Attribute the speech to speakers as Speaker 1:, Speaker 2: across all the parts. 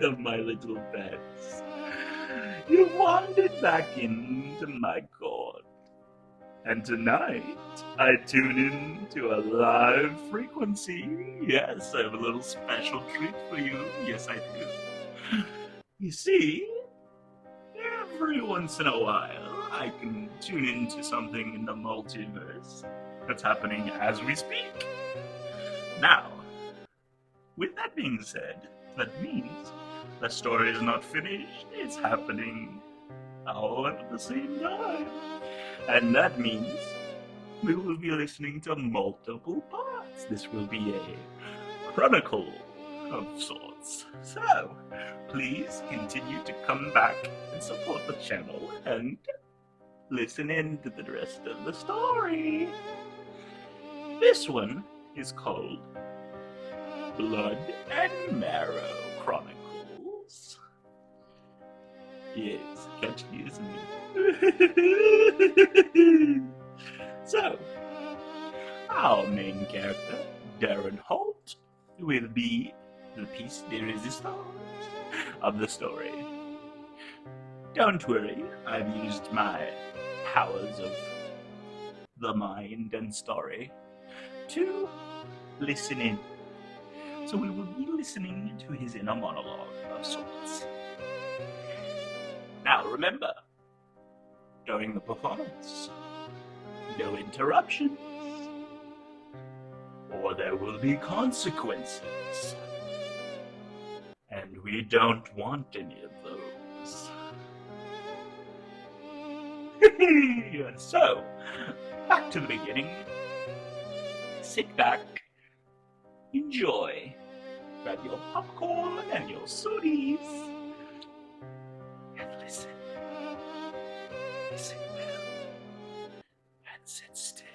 Speaker 1: Welcome, my little pets. You wandered back into my court. And tonight, I tune in to a live frequency. Yes, I have a little special treat for you. Yes, I do. You see, every once in a while, I can tune into something in the multiverse that's happening as we speak. Now, with that being said, that means the story is not finished, it's happening all at the same time. And that means we will be listening to multiple parts. This will be a chronicle of sorts. So, please continue to come back and support the channel and listen in to the rest of the story. This one is called Blood Marrow Chronicles. Yes, catchy, isn't it? So, our main character, Darren Holt, will be the piece de resistance of the story. Don't worry, I've used my powers of the mind and story to listen in. So we will be listening to his inner monologue of sorts. Now remember, during the performance, no interruptions, or there will be consequences. And we don't want any of those. So, back to the beginning. Sit back, enjoy, grab your popcorn and your sodas, and listen. Listen well, and sit still.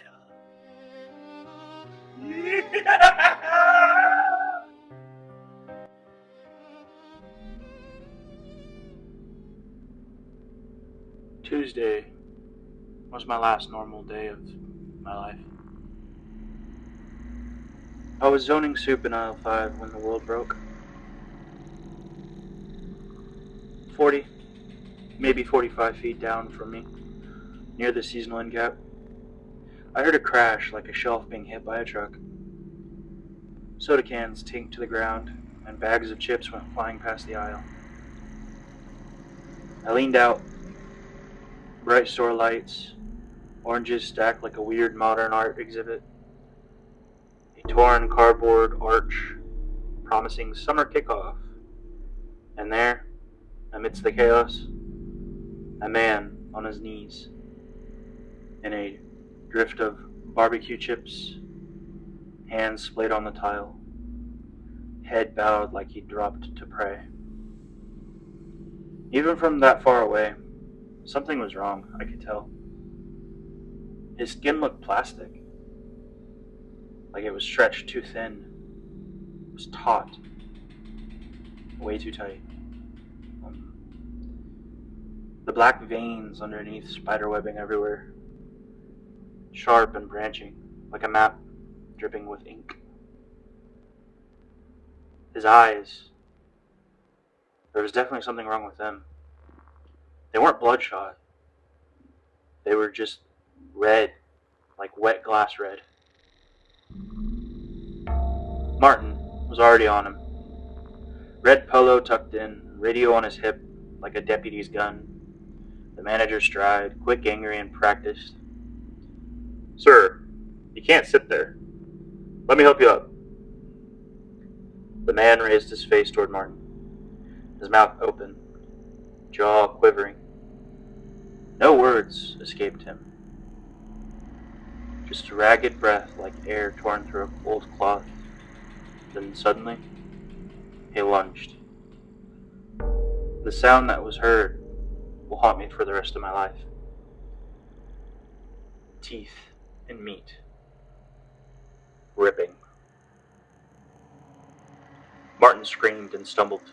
Speaker 2: Tuesday was my last normal day of my life. I was zoning soup in aisle 5 when the world broke. 40, maybe 45 feet down from me, near the seasonal end cap, I heard a crash like a shelf being hit by a truck. Soda cans tinked to the ground, and bags of chips went flying past the aisle. I leaned out. Bright store lights, oranges stacked like a weird modern art exhibit, a torn cardboard arch promising summer kickoff, and there, amidst the chaos, a man on his knees, in a drift of barbecue chips, hands splayed on the tile, head bowed like he'd dropped to pray. Even from that far away, something was wrong, I could tell. His skin looked plastic, like it was stretched too thin. It was taut, way too tight. The black veins underneath spiderwebbing everywhere, sharp and branching, like a map dripping with ink. His eyes, there was definitely something wrong with them. They weren't bloodshot. They were just red, like wet glass red. Martin was already on him. Red polo tucked in, radio on his hip like a deputy's gun. The manager's stride, quick, angry, and practiced. "Sir, you can't sit there. Let me help you up." The man raised his face toward Martin, his mouth open, jaw quivering. No words escaped him. Just ragged breath like air torn through a cold cloth. Then suddenly, he lunged. The sound that was heard will haunt me for the rest of my life. Teeth and meat. Ripping. Martin screamed and stumbled.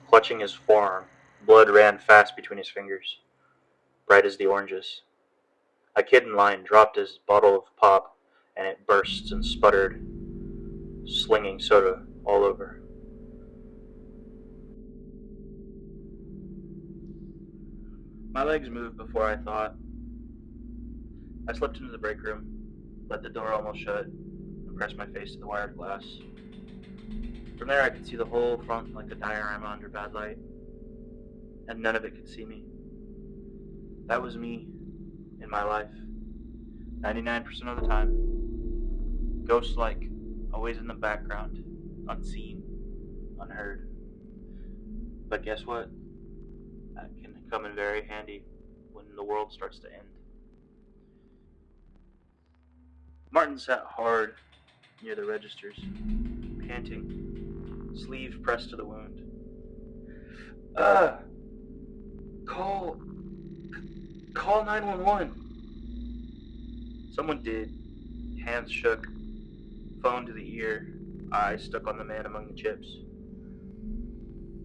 Speaker 2: Clutching his forearm, blood ran fast between his fingers, bright as the oranges. A kid in line dropped his bottle of pop, and it burst and sputtered, slinging soda all over. My legs moved before I thought. I slipped into the break room, let the door almost shut, and pressed my face to the wired glass. From there I could see the whole front like a diorama under bad light, and none of it could see me. That was me in my life, 99% of the time. Ghost-like, always in the background, unseen, unheard. But guess what? That can come in very handy when the world starts to end. Martin sat hard near the registers, panting, sleeve pressed to the wound. Call 911. Someone did. Hands shook, phone to the ear, eyes stuck on the man among the chips.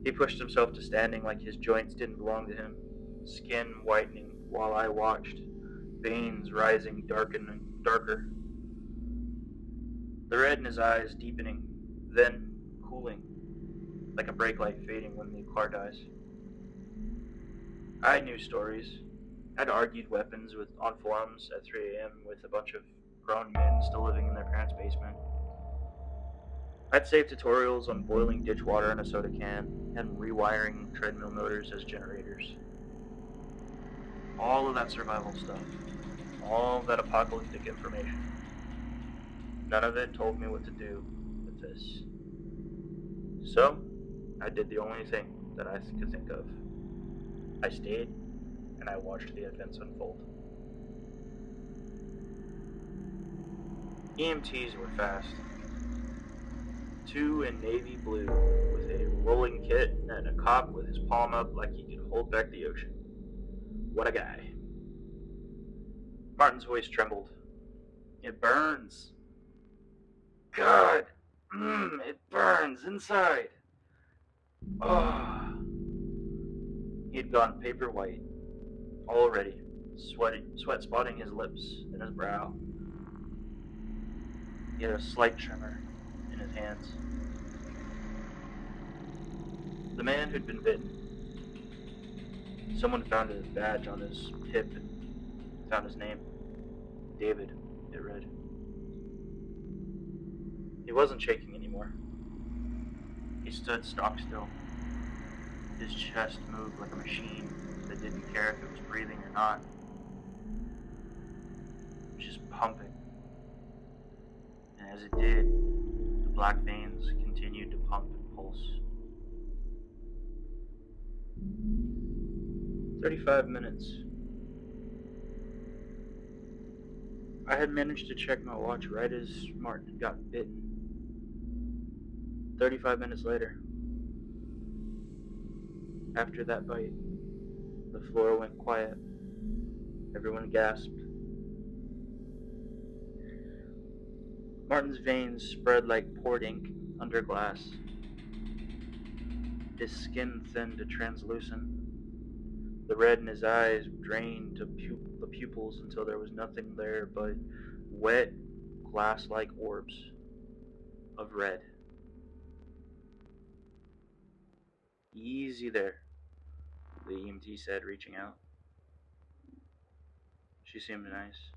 Speaker 2: He pushed himself to standing like his joints didn't belong to him, skin whitening while I watched, veins rising darker. The red in his eyes deepening, then cooling, like a brake light fading when the car dies. I knew stories. I'd argued weapons on forums at 3 a.m. with a bunch of grown men still living in their parents' basement. I'd saved tutorials on boiling ditch water in a soda can and rewiring treadmill motors as generators. All of that survival stuff. All of that apocalyptic information. None of it told me what to do with this. So, I did the only thing that I could think of. I stayed, and I watched the events unfold. EMTs were fast. 2 in navy blue, with a rolling kit and a cop with his palm up like he could hold back the ocean. What a guy. Martin's voice trembled. It burns. God, it burns inside. Oh. He had gone paper white, already, sweat spotting his lips and his brow. He had a slight tremor in his hands. The man who'd been bitten. Someone found a badge on his hip and found his name. David, it read. He wasn't shaking anymore. He stood stock still. His chest moved like a machine that didn't care if it was breathing or not. It was just pumping. And as it did, the black veins continued to pump and pulse. 35 minutes. I had managed to check my watch right as Martin had gotten bitten. 35 minutes later. After that bite, the floor went quiet. Everyone gasped. Martin's veins spread like poured ink under glass. His skin thinned to translucent. The red in his eyes drained to the pupils until there was nothing there but wet, glass-like orbs of red. Easy there, the EMT said, reaching out. She seemed nice.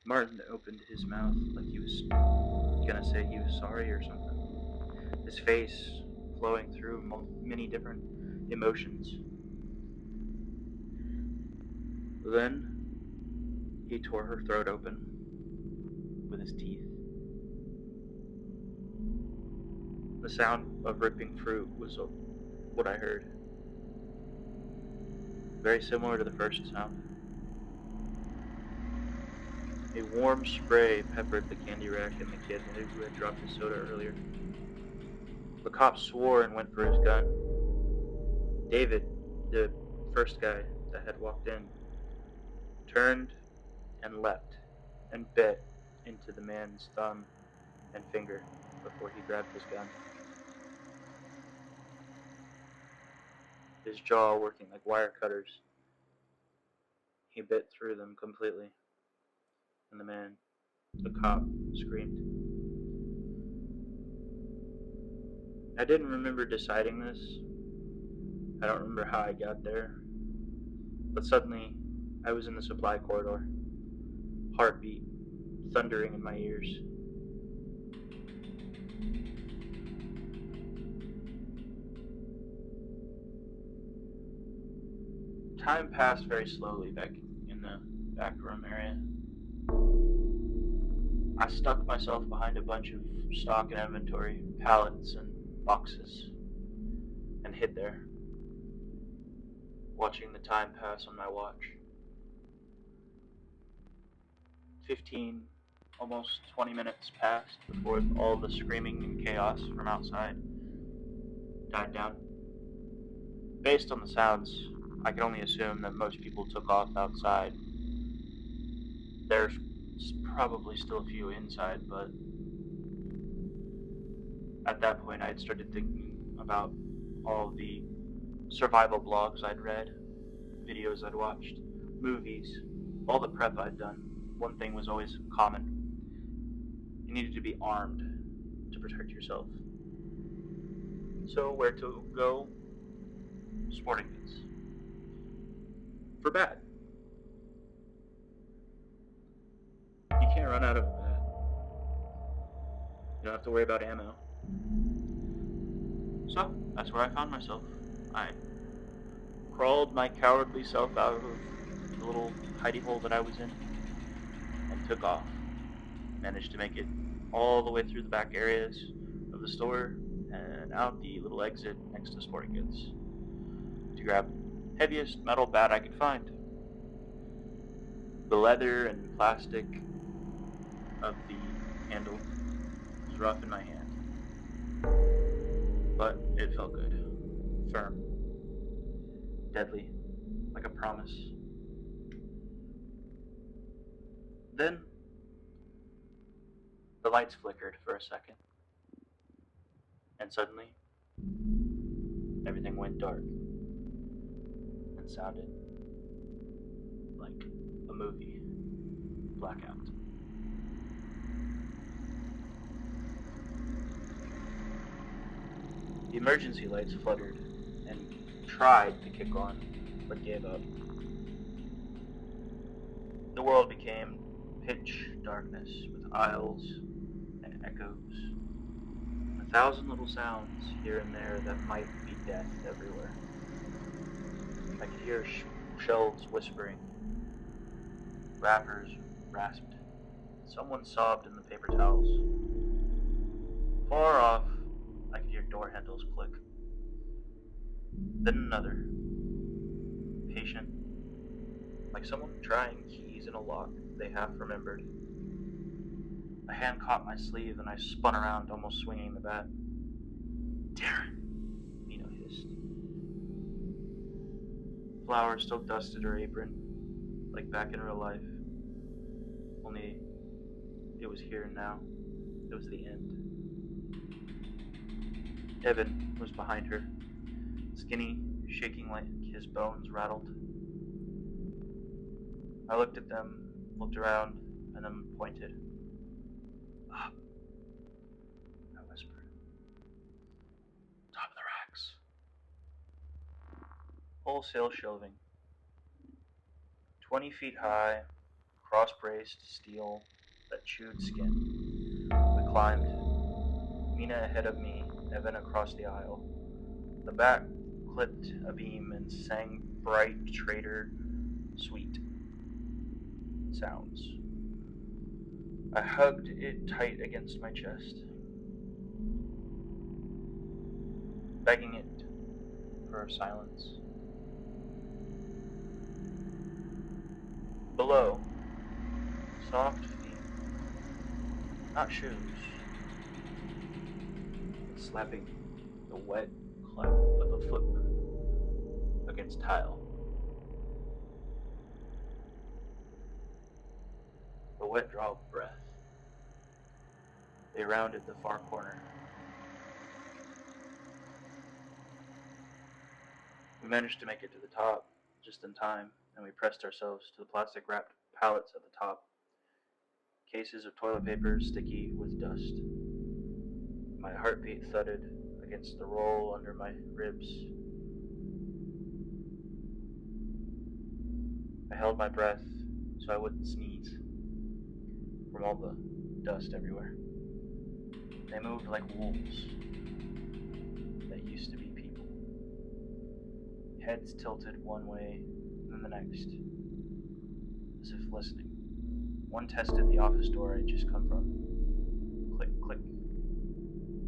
Speaker 2: Martin opened his mouth like he was gonna say he was sorry or something. His face flowing through many different emotions. Then he tore her throat open with his teeth. The sound of ripping fruit was what I heard. Very similar to the first sound. A warm spray peppered the candy rack and the kid who had dropped his soda earlier. The cop swore and went for his gun. David, the first guy that had walked in, turned and leapt and bit into the man's thumb and finger before he grabbed his gun. His jaw working like wire cutters. He bit through them completely, and the cop, screamed. I didn't remember deciding this. I don't remember how I got there. But suddenly, I was in the supply corridor, heartbeat thundering in my ears. Time passed very slowly back in the back room area. I stuck myself behind a bunch of stock and inventory, pallets and boxes, and hid there, watching the time pass on my watch. 15, almost 20 minutes passed before all the screaming and chaos from outside died down. Based on the sounds, I can only assume that most people took off outside. There's probably still a few inside, but at that point I had started thinking about all the survival blogs I'd read, videos I'd watched, movies, all the prep I'd done. One thing was always common. You needed to be armed to protect yourself. So where to go? Sporting goods. For bad. You can't run out of a bat. You don't have to worry about ammo. So that's where I found myself. I crawled my cowardly self out of the little hidey hole that I was in and took off. Managed to make it all the way through the back areas of the store and out the little exit next to sporting goods to grab the heaviest metal bat I could find. The leather and plastic of the handle was rough in my hand, but it felt good. Firm. Deadly. Like a promise. Then, the lights flickered for a second, and suddenly, everything went dark and sounded like a movie. Blackout. The emergency lights fluttered and tried to kick on, but gave up. The world became pitch darkness with aisles and echoes, and 1,000 little sounds here and there that might be death everywhere. I could hear shelves whispering, wrappers rasped, someone sobbed in the paper towels. Far off, I could hear door handles click. Then another, patient, like someone trying keys in a lock they half remembered. A hand caught my sleeve and I spun around, almost swinging the bat. Darren, Nina hissed. Flour still dusted her apron, like back in real life. Only it was here and now. It was the end. Evan was behind her, skinny, shaking like his bones rattled. I looked at them, looked around, and then pointed. Up, I whispered. Top of the racks. Wholesale shelving. 20 feet high, cross-braced steel that chewed skin. We climbed. Mina ahead of me, Evan across the aisle. The bat clipped a beam and sang bright trader sweet sounds. I hugged it tight against my chest, begging it for silence. Below, soft feet, not shoes, but slapping the wet cleft of a foot against tile. The wet draw of breath. They rounded the far corner. We managed to make it to the top just in time, and we pressed ourselves to the plastic wrapped pallets at the top. Cases of toilet paper sticky with dust. My heartbeat thudded against the roll under my ribs. I held my breath so I wouldn't sneeze from all the dust everywhere. They moved like wolves that used to be people. Heads tilted one way, then the next, as if listening. One tested the office door I'd just come from. Click, click,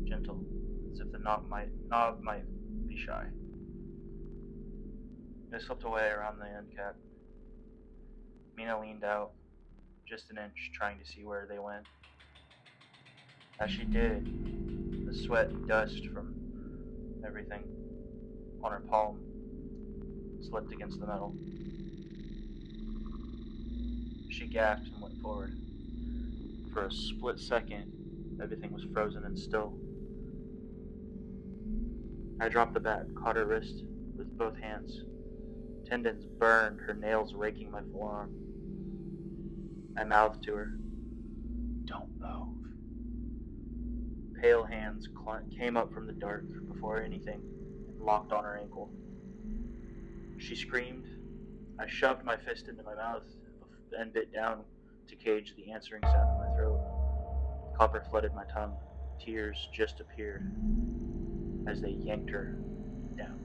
Speaker 2: gentle, as if the knob might be shy. They slipped away around the end cap. Mina leaned out, just an inch, trying to see where they went. As she did, the sweat and dust from everything on her palm slipped against the metal. She gasped and went forward. For a split second, everything was frozen and still. I dropped the bat, caught her wrist with both hands. Tendons burned, her nails raking my forearm. I mouthed to her, "Don't move." Pale hands came up from the dark before anything and locked on her ankle. She screamed. I shoved my fist into my mouth and bit down to cage the answering sound in my throat. Copper flooded my tongue. Tears just appeared as they yanked her down.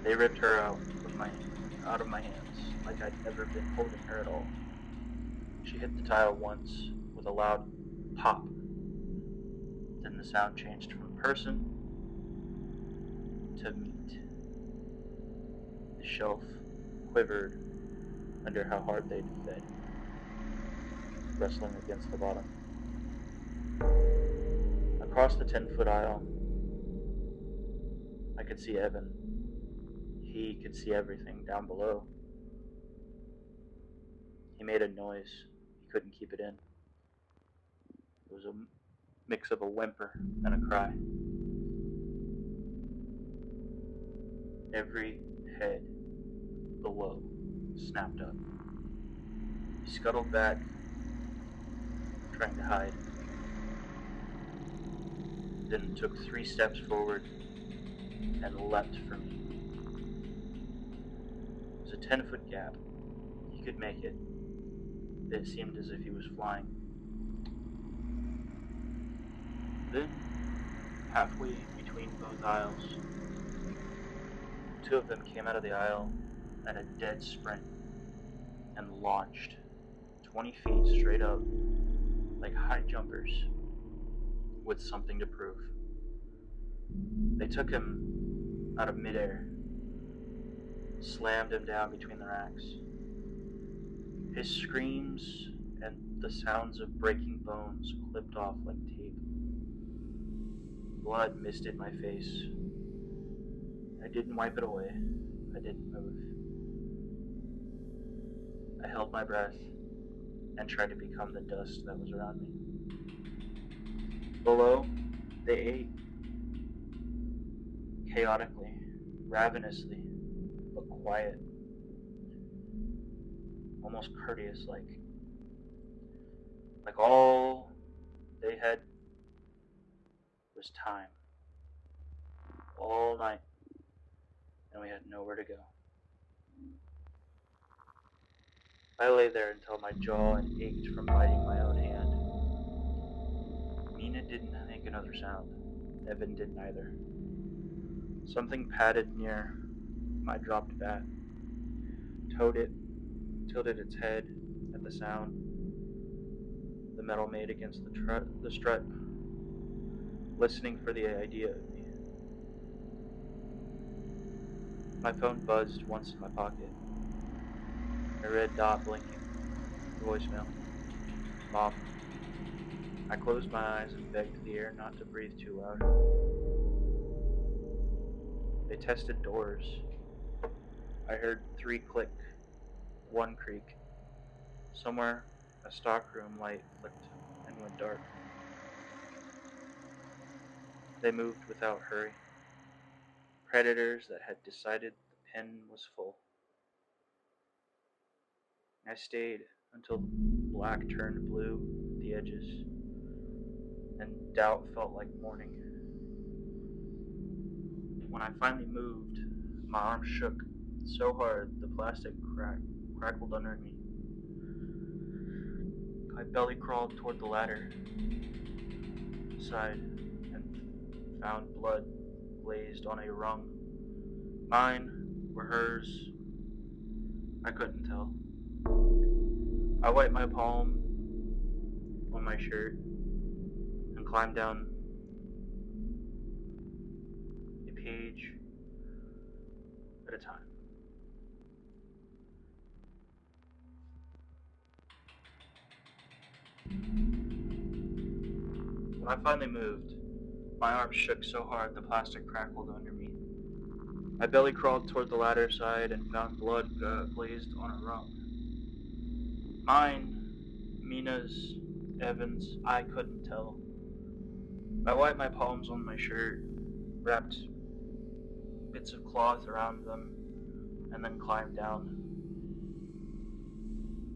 Speaker 2: They ripped her out of my hands like I'd never been holding her at all. She hit the tile once with a loud pop. Then the sound changed from person to meat. The shelf quivered under how hard they'd fed, wrestling against the bottom. Across the 10-foot aisle, I could see Evan. He could see everything down below. He made a noise. He couldn't keep it in. It was a mix of a whimper and a cry. Every head below snapped up. He scuttled back, trying to hide, then took 3 steps forward and leapt for me. It was a 10-foot gap. He could make it. It seemed as if he was flying. Then, halfway between both aisles, 2 of them came out of the aisle at a dead sprint and launched 20 feet straight up like high jumpers with something to prove. They took him out of midair, slammed him down between the racks. His screams and the sounds of breaking bones clipped off like tape. Blood misted my face. I didn't wipe it away. I didn't move. I held my breath and tried to become the dust that was around me. Below, they ate. Chaotically, ravenously, but quiet. Almost courteous, like all they had was time. All night, and we had nowhere to go. I lay there until my jaw ached from biting my own hand. Mina didn't make another sound. Evan didn't either. Something padded near my dropped bat, tilted its head at the sound the metal made against the strut, listening for the idea of me. My phone buzzed once in my pocket. A red dot blinking. Voicemail. Mom. I closed my eyes and begged the air not to breathe too loud. They tested doors. I heard 3 click, 1 creak. Somewhere, a stockroom light flicked and went dark. They moved without hurry. Predators that had decided the pen was full. I stayed until the black turned blue at the edges, and doubt felt like morning. When I finally moved, my arm shook so hard the plastic crackled under me. I belly crawled toward the ladder side and found blood glazed on a rung. Mine or hers, I couldn't tell. I wiped my palm on my shirt and climbed down a page at a time. When I finally moved, my arms shook so hard the plastic crackled under me. I belly crawled toward the ladder side and found blood glazed on a rung. Mine, Mina's, Evan's, I couldn't tell. I wiped my palms on my shirt, wrapped bits of cloth around them, and then climbed down.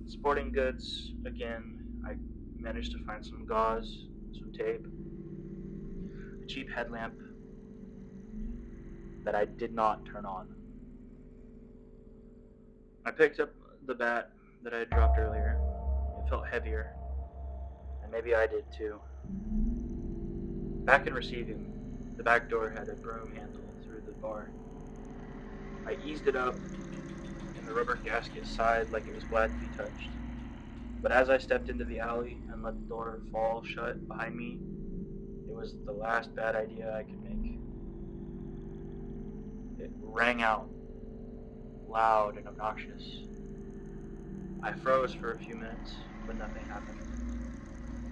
Speaker 2: Sporting goods again, I managed to find some gauze, some tape, a cheap headlamp that I did not turn on. I picked up the bat that I had dropped earlier. It felt heavier, and maybe I did too. Back in receiving, the back door had a broom handle through the bar. I eased it up, and the rubber gasket sighed like it was glad to be touched. But as I stepped into the alley and let the door fall shut behind me, it was the last bad idea I could make. It rang out, loud and obnoxious. I froze for a few minutes, but nothing happened.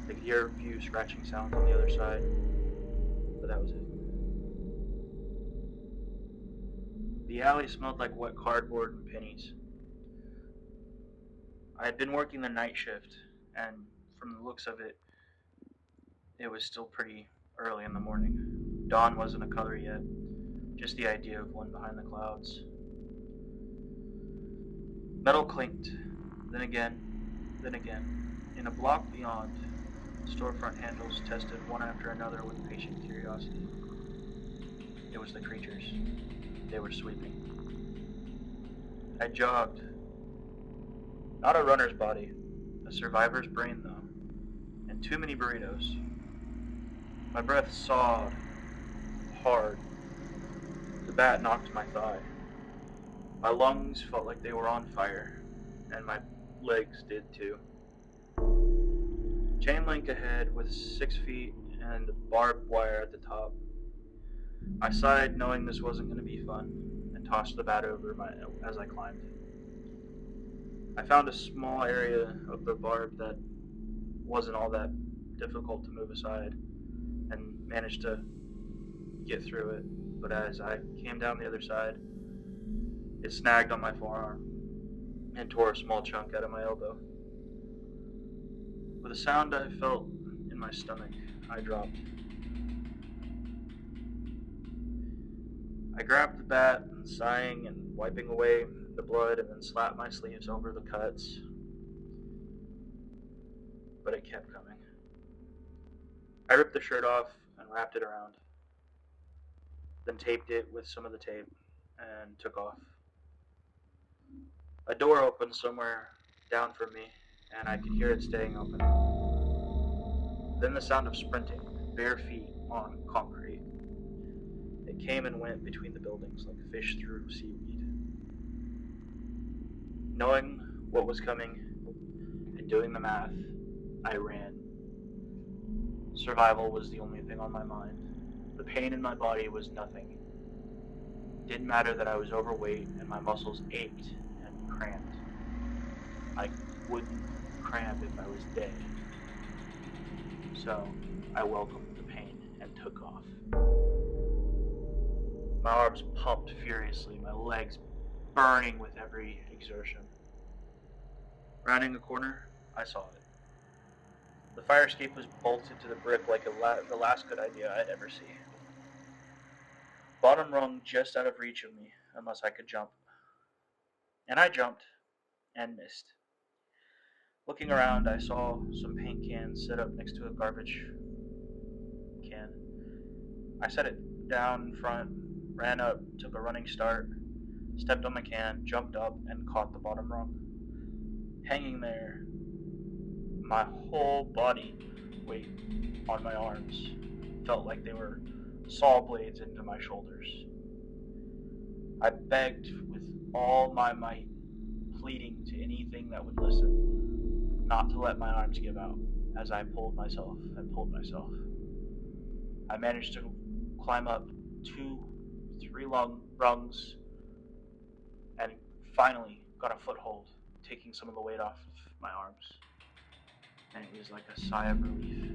Speaker 2: I could hear a few scratching sounds on the other side, but that was it. The alley smelled like wet cardboard and pennies. I had been working the night shift, and from the looks of it, it was still pretty early in the morning. Dawn wasn't a color yet, just the idea of one behind the clouds. Metal clinked, then again, then again. In a block beyond, storefront handles tested one after another with patient curiosity. It was the creatures. They were sweeping. I jogged. Not a runner's body, a survivor's brain though, and too many burritos. My breath sawed hard. The bat knocked my thigh. My lungs felt like they were on fire, and my legs did too. Chain link ahead with 6 feet and barbed wire at the top. I sighed, knowing this wasn't going to be fun, and tossed the bat over as I climbed. I found a small area of the barb that wasn't all that difficult to move aside, and managed to get through it, but as I came down the other side, it snagged on my forearm and tore a small chunk out of my elbow. With a sound I felt in my stomach, I dropped. I grabbed the bat and sighing and wiping away the blood and then slapped my sleeves over the cuts, but it kept coming. I ripped the shirt off and wrapped it around, then taped it with some of the tape and took off. A door opened somewhere down from me, and I could hear it staying open. Then the sound of sprinting, bare feet on concrete. It came and went between the buildings like a fish through seaweed. Knowing what was coming and doing the math, I ran. Survival was the only thing on my mind. The pain in my body was nothing. It didn't matter that I was overweight and my muscles ached and cramped. I wouldn't cramp if I was dead. So I welcomed the pain and took off. My arms pumped furiously, my legs burning with every exertion. Rounding a corner, I saw it. The fire escape was bolted to the brick like the last good idea I'd ever see. Bottom rung just out of reach of me, unless I could jump. And I jumped, and missed. Looking around, I saw some paint cans set up next to a garbage can. I set it down in front, ran up, took a running start, stepped on the can, jumped up, and caught the bottom rung. Hanging there, my whole body weight on my arms felt like they were saw blades into my shoulders. I begged with all my might, pleading to anything that would listen, not to let my arms give out as I pulled myself and pulled myself. I managed to climb up 2, 3 long rungs and finally got a foothold, taking some of the weight off my arms. And it was like a sigh of relief.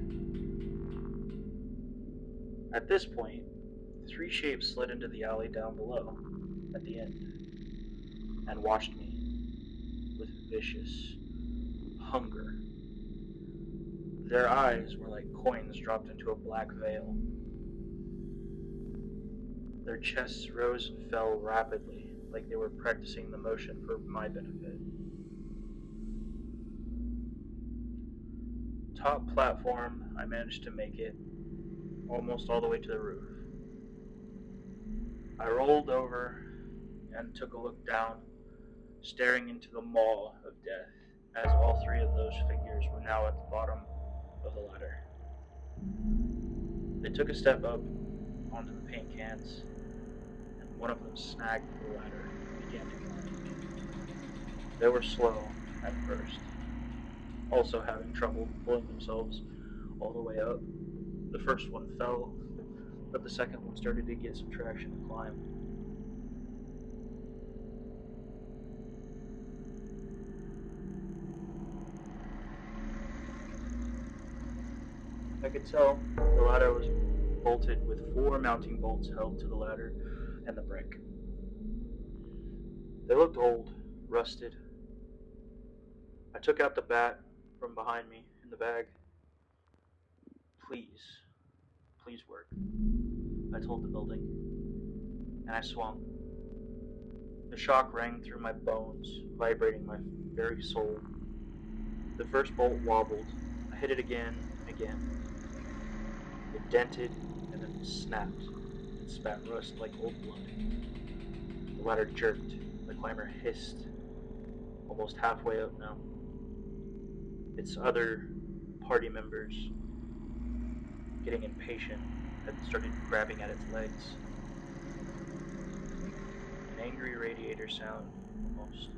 Speaker 2: At this point, 3 shapes slid into the alley down below at the end and watched me with vicious hunger. Their eyes were like coins dropped into a black veil. Their chests rose and fell rapidly, like they were practicing the motion for my benefit. Top platform, I managed to make it almost all the way to the roof. I rolled over and took a look down, staring into the maw of death, as all 3 of those figures were now at the bottom of the ladder. They took a step up onto the paint cans, and one of them snagged the ladder and began to climb. They were slow at first, also having trouble pulling themselves all the way up. The first one fell, but the second one started to get some traction and climb. I could tell the ladder was bolted with 4 mounting bolts held to the ladder and the brick. They looked old, rusted. I took out the bat from behind me in the bag. Please work, I told the building, and I swung. The shock rang through my bones, vibrating my very soul. The first bolt wobbled. I hit it again and again. It dented and then snapped and spat rust like old blood. The ladder jerked. The climber hissed, almost halfway up now. Its other party members, getting impatient, had started grabbing at its legs. An angry radiator sound, almost.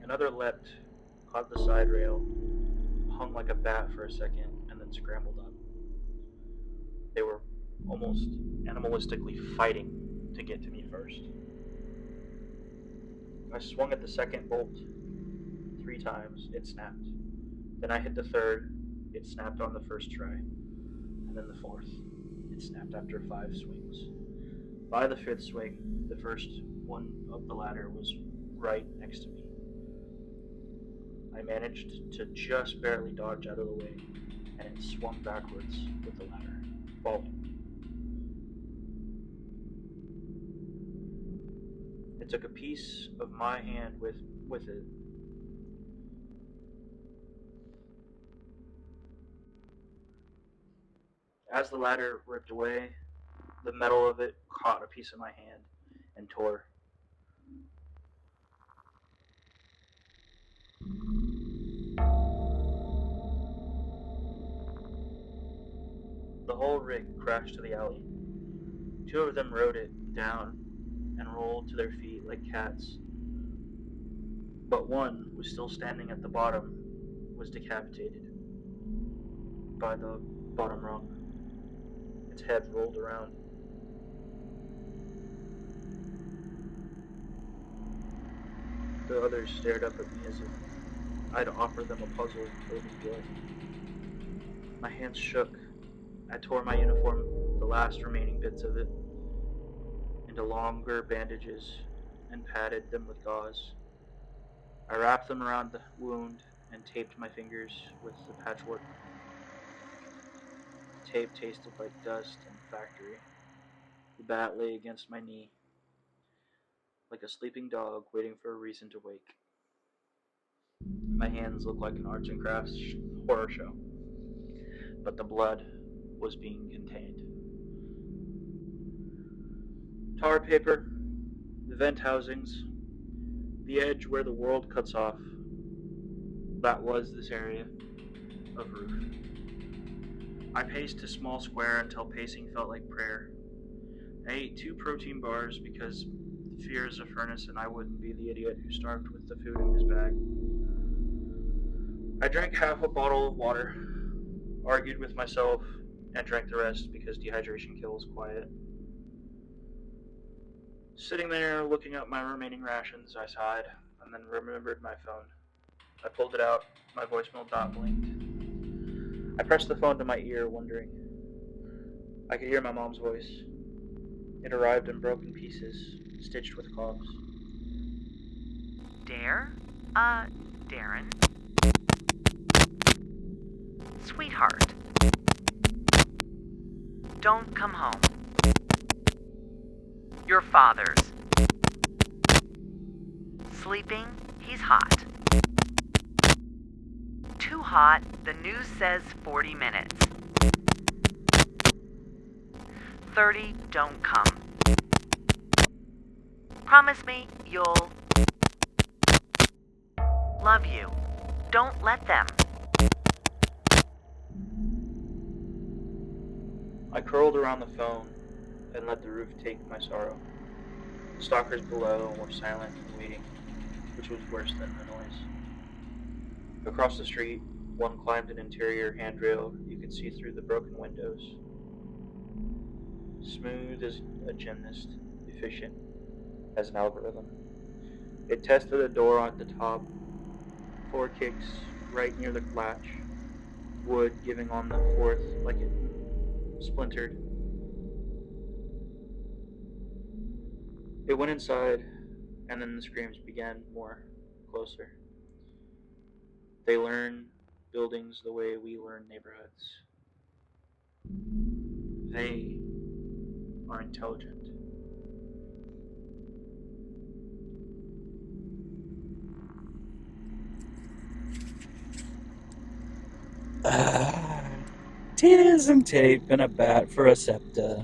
Speaker 2: Another leapt, caught the side rail, hung like a bat for a second, and then scrambled up. They were almost animalistically fighting to get to me first. I swung at the second bolt 3 times, it snapped. Then I hit the third, it snapped on the first try. And then the fourth, it snapped after 5 swings. By the 5th swing, the first one up the ladder was right next to me. I managed to just barely dodge out of the way, and it swung backwards with the ladder, falling. It took a piece of my hand with it. As the ladder ripped away, the metal of it caught a piece of my hand and tore. The whole rig crashed to the alley. 2 of them rode it down and rolled to their feet like cats. But one was still standing at the bottom, was decapitated by the bottom rung. Its head rolled around. The others stared up at me as if I'd offer them a puzzle they would enjoy. My hands shook. I tore my uniform, the last remaining bits of it, into longer bandages and padded them with gauze. I wrapped them around the wound and taped my fingers with the patchwork. The tape tasted like dust and factory. The bat lay against my knee, like a sleeping dog waiting for a reason to wake. My hands looked like an arts and crafts horror show, but the blood was being contained. Tar paper, the vent housings, the edge where the world cuts off. That was this area of roof. I paced a small square until pacing felt like prayer. I ate 2 protein bars because the fear is a furnace and I wouldn't be the idiot who starved with the food in his bag. I drank half a bottle of water, argued with myself, and drank the rest because dehydration kills quiet. Sitting there looking at my remaining rations, I sighed and then remembered my phone. I pulled it out, my voicemail dot blinked. I pressed the phone to my ear, wondering. I could hear my mom's voice. It arrived in broken pieces, stitched with cogs.
Speaker 3: Dare? Darren? Sweetheart. Don't come home. Your father's. Sleeping? He's hot. Too hot, the news says 40 minutes. 30, don't come. Promise me you'll... Love you. Don't let them.
Speaker 2: I curled around the phone and let the roof take my sorrow. The stalkers below were silent and waiting, which was worse than the noise. Across the street, one climbed an interior handrail you could see through the broken windows. Smooth as a gymnast, efficient as an algorithm. It tested a door at the top, 4 kicks right near the latch, wood giving on the 4th like it splintered. It went inside, and then the screams began more closer. They learn buildings the way we learn neighborhoods. They are intelligent.
Speaker 1: Tears and tape and a bat for a scepter.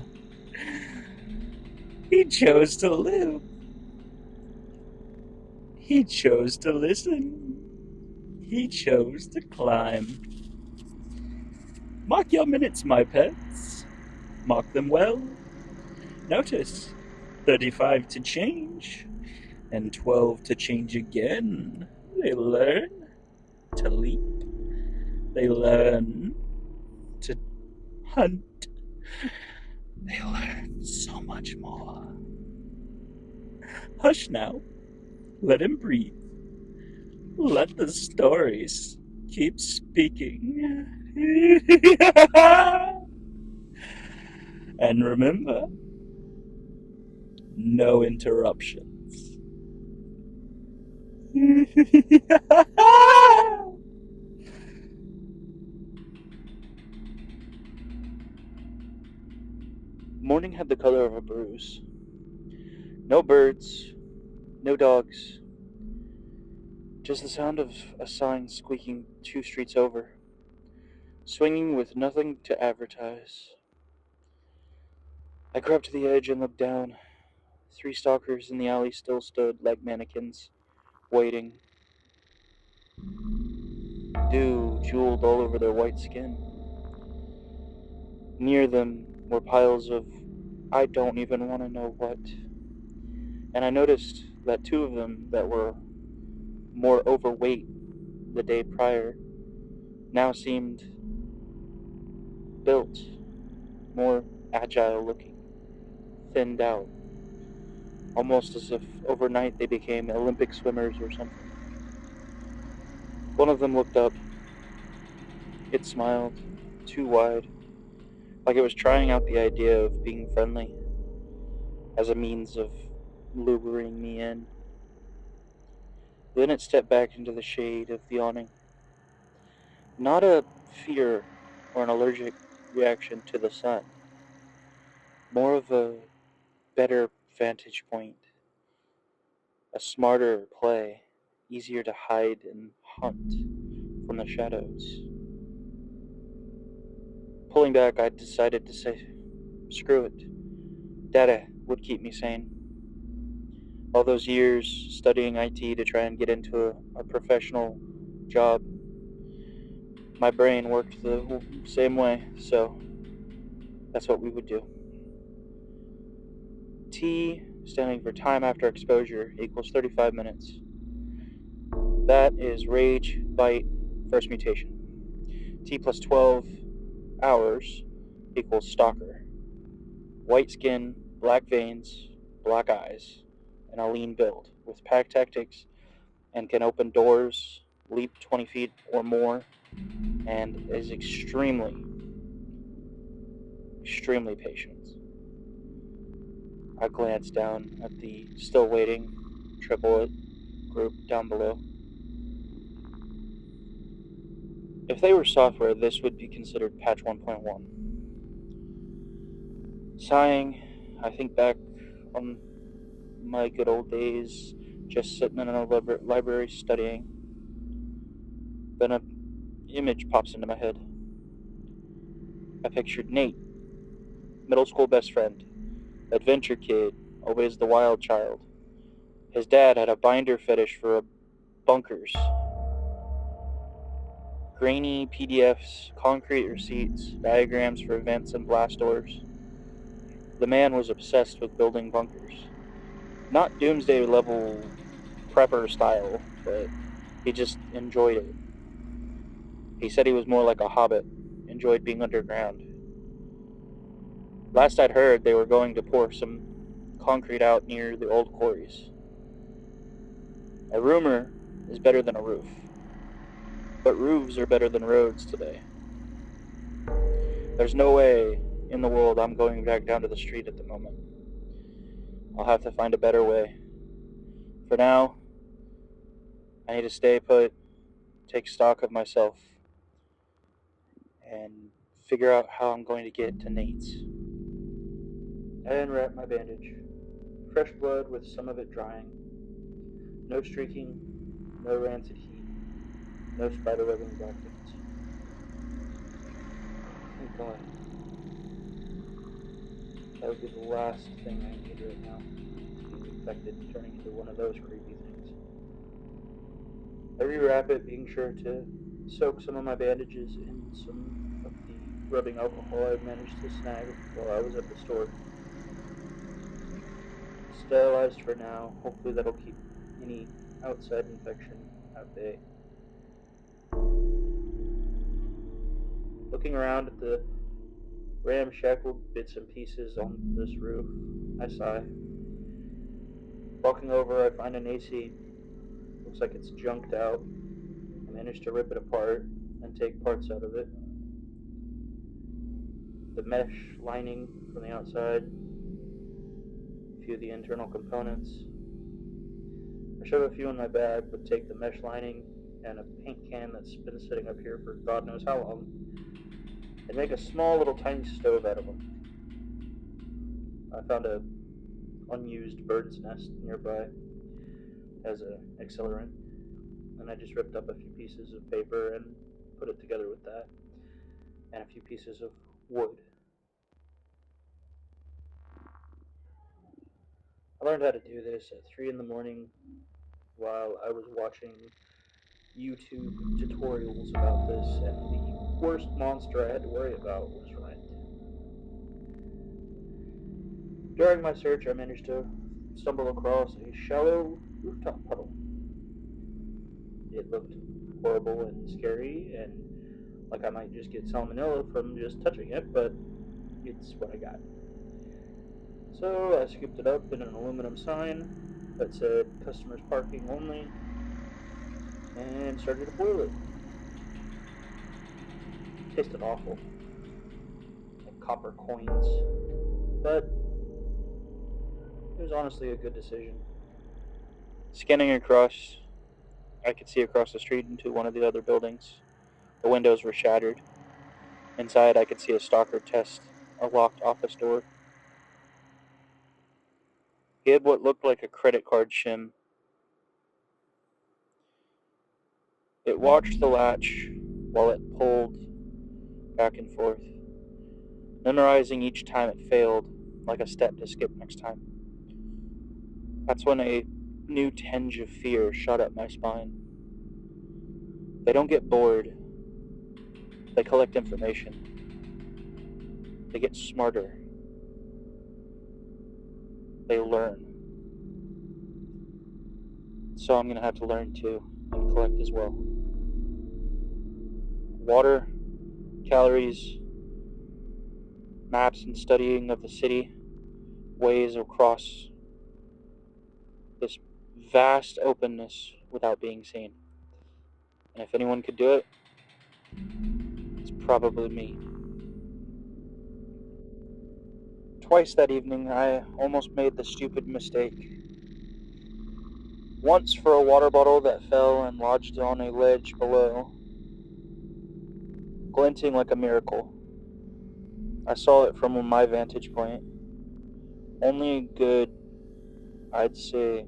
Speaker 1: He chose to live. He chose to listen. He chose to climb. Mark your minutes, my pets. Mark them well. Notice 35 to change and 12 to change again. They learn to leap. They learn to hunt. They learn so much more. Hush now. Let him breathe. Let the stories keep speaking. And remember, no interruptions.
Speaker 2: Morning had the color of a bruise. No birds, no dogs, just the sound of a sign squeaking 2 streets over, swinging with nothing to advertise. I crept to the edge and looked down. 3 stalkers in the alley still stood like mannequins, waiting. Dew jeweled all over their white skin. Near them were piles of I don't even want to know what. And I noticed that 2 of them that were more overweight the day prior now seemed built, more agile looking, thinned out, almost as if overnight they became Olympic swimmers or something. One of them looked up. It smiled, too wide, like it was trying out the idea of being friendly as a means of luring me in. Then it stepped back into the shade of the awning. Not a fear or an allergic reaction to the sun, more of a better vantage point, a smarter play, easier to hide and hunt from the shadows. Pulling back, I decided to say, screw it. Dada, would keep me sane. All those years studying IT to try and get into a professional job, my brain worked the same way, so that's what we would do. T, standing for time after exposure, equals 35 minutes. That is rage, bite, first mutation. T plus 12 hours equals stalker. White skin, black veins, black eyes, and a lean build with pack tactics and can open doors, leap 20 feet or more, and is extremely patient. I glance down at the still waiting triplet group down below. If they were software, this would be considered patch 1.1. Sighing, I think back on my good old days, just sitting in a library studying. Then an image pops into my head. I pictured Nate, middle school best friend, adventure kid, always the wild child. His dad had a binder fetish for bunkers. Grainy PDFs, concrete receipts, diagrams for vents and blast doors. The man was obsessed with building bunkers. Not doomsday level prepper style, but he just enjoyed it. He said he was more like a hobbit, enjoyed being underground. Last I'd heard, they were going to pour some concrete out near the old quarries. A rumor is better than a roof, but roofs are better than roads today. There's no way in the world I'm going back down to the street at the moment. I'll have to find a better way. For now, I need to stay put, take stock of myself, and figure out how I'm going to get to Nate's. I unwrap my bandage. Fresh blood with some of it drying. No streaking, no rancid heat, no spiderwebbing black veins. Thank God. That would be the last thing I need right now. Being infected, turning into one of those creepy things. I rewrap it, being sure to soak some of my bandages in some of the rubbing alcohol I managed to snag while I was at the store. Sterilized for now. Hopefully that'll keep any outside infection at bay. Looking around at the ramshackle bits and pieces on this roof, I sigh. Walking over, I find an AC. Looks like it's junked out. I manage to rip it apart and take parts out of it. The mesh lining from the outside, a few of the internal components. I shove a few in my bag, but take the mesh lining and a paint can that's been sitting up here for God knows how long, and make a small little tiny stove out of them. I found a unused bird's nest nearby as an accelerant, and I just ripped up a few pieces of paper and put it together with that, and a few pieces of wood. I learned how to do this at 3 in the morning while I was watching YouTube tutorials about this, and the worst monster I had to worry about was rent. During my search, I managed to stumble across a shallow rooftop puddle. It looked horrible and scary, and like I might just get salmonella from just touching it, but it's what I got. So I scooped it up in an aluminum sign that said customers parking only, and started to boil it. It tasted awful, like copper coins, but it was honestly a good decision. Scanning across, I could see across the street into one of the other buildings. The windows were shattered. Inside, I could see a stalker test a locked office door. He had what looked like a credit card shim. It watched the latch while it pulled back and forth, memorizing each time it failed like a step to skip next time. That's when a new tinge of fear shot up my spine. They don't get bored. They collect information. They get smarter. They learn. So I'm going to have to learn too, and collect as well. Water, calories, maps and studying of the city, ways across this vast openness without being seen. And if anyone could do it, it's probably me. Twice that evening, I almost made the stupid mistake. Once for a water bottle that fell and lodged on a ledge below, glinting like a miracle. I saw it from my vantage point. Only a good, I'd say,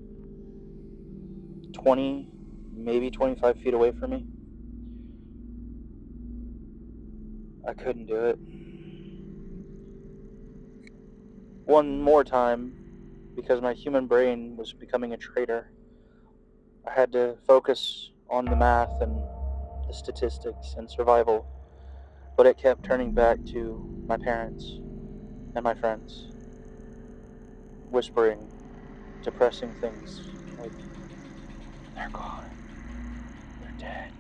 Speaker 2: 20, maybe 25 feet away from me. I couldn't do it. One more time, because my human brain was becoming a traitor. I had to focus on the math and the statistics and survival, but it kept turning back to my parents and my friends, whispering depressing things like, they're gone, they're dead,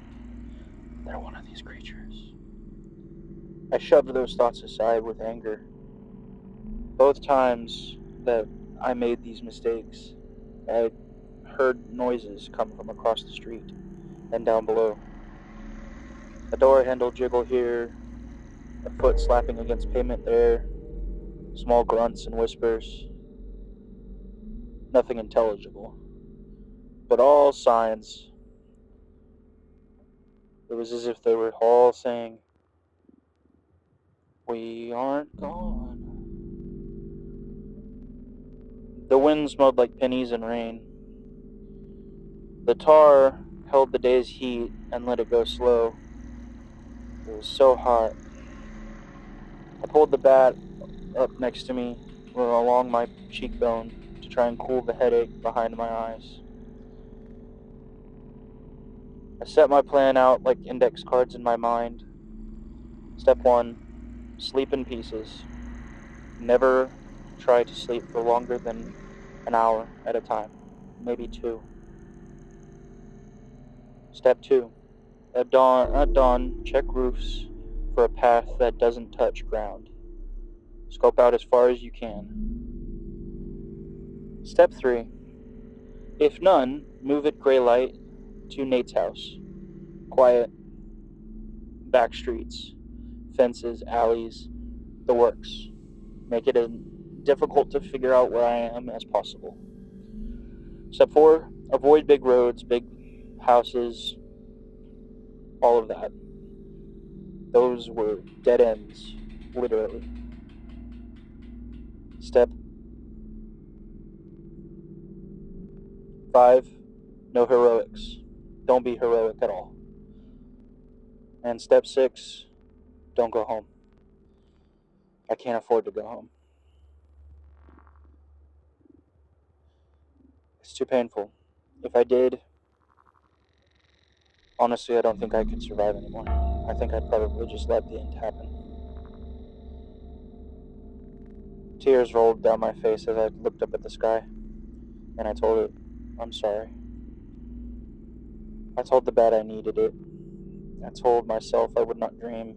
Speaker 2: they're one of these creatures. I shoved those thoughts aside with anger. Both times that I made these mistakes, I heard noises come from across the street and down below. A door handle jiggle here, a foot slapping against pavement there, small grunts and whispers. Nothing intelligible, but all signs. It was as if they were all saying, "We aren't gone." The wind smelled like pennies and rain. The tar held the day's heat and let it go slow. It was so hot. I pulled the bat up next to me along my cheekbone to try and cool the headache behind my eyes. I set my plan out like index cards in my mind. Step 1, sleep in pieces. Never try to sleep for longer than an hour at a time, maybe 2. Step 2, at dawn, check roofs for a path that doesn't touch ground. Scope out as far as you can. Step 3, if none, move at gray light to Nate's house. Quiet, back streets, fences, alleys, the works. Make it as difficult to figure out where I am as possible. Step 4, avoid big roads, big houses, all of that. Those were dead ends, literally. Step 5, no heroics. Don't be heroic at all. And step 6, don't go home. I can't afford to go home. It's too painful. If I did, honestly, I don't think I could survive anymore. I think I'd probably just let the end happen. Tears rolled down my face as I looked up at the sky, and I told it, I'm sorry. I told the bat I needed it. I told myself I would not dream.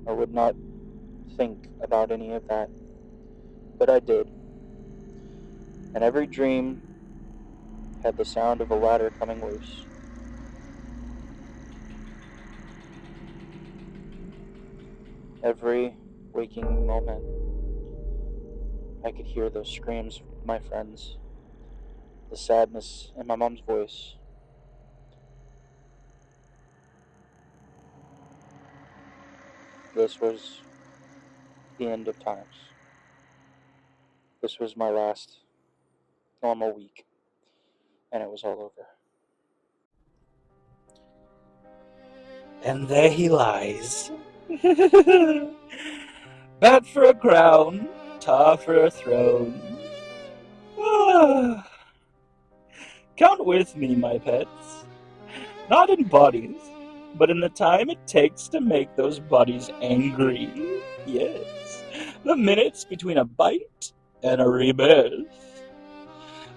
Speaker 2: I would not think about any of that. But I did. And every dream had the sound of a ladder coming loose. Every waking moment, I could hear those screams of my friends, the sadness in my mom's voice. This was the end of times. This was my last normal week, and it was all over.
Speaker 1: And there he lies. Bat for a crown, tar for a throne. Ah. Count with me, my pets. Not in bodies, but in the time it takes to make those bodies angry. Yes, the minutes between a bite and a rebirth.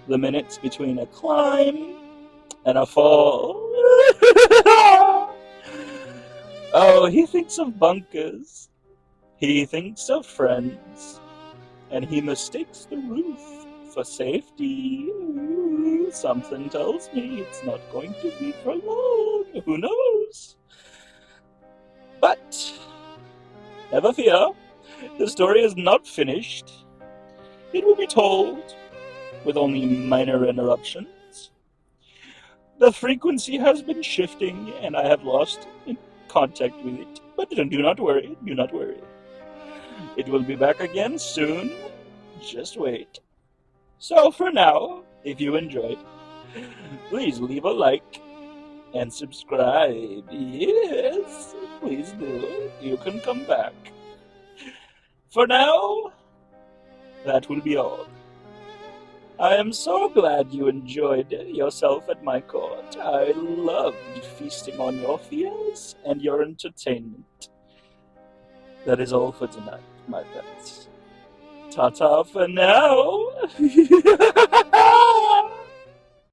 Speaker 1: The minutes between a climb and a fall. Oh, he thinks of bunkers. He thinks of friends. And he mistakes the roof for safety. Something tells me it's not going to be for long. Who knows? But never fear, the story is not finished. It will be told with only minor interruptions. The frequency has been shifting and I have lost contact with it. But do not worry, do not worry. It will be back again soon. Just wait. So for now, if you enjoyed, please leave a like and subscribe. Yes, please do. You can come back. For now, that will be all. I am so glad you enjoyed yourself at my court. I loved feasting on your fears and your entertainment. That is all for tonight, my pets. Ta-ta for now!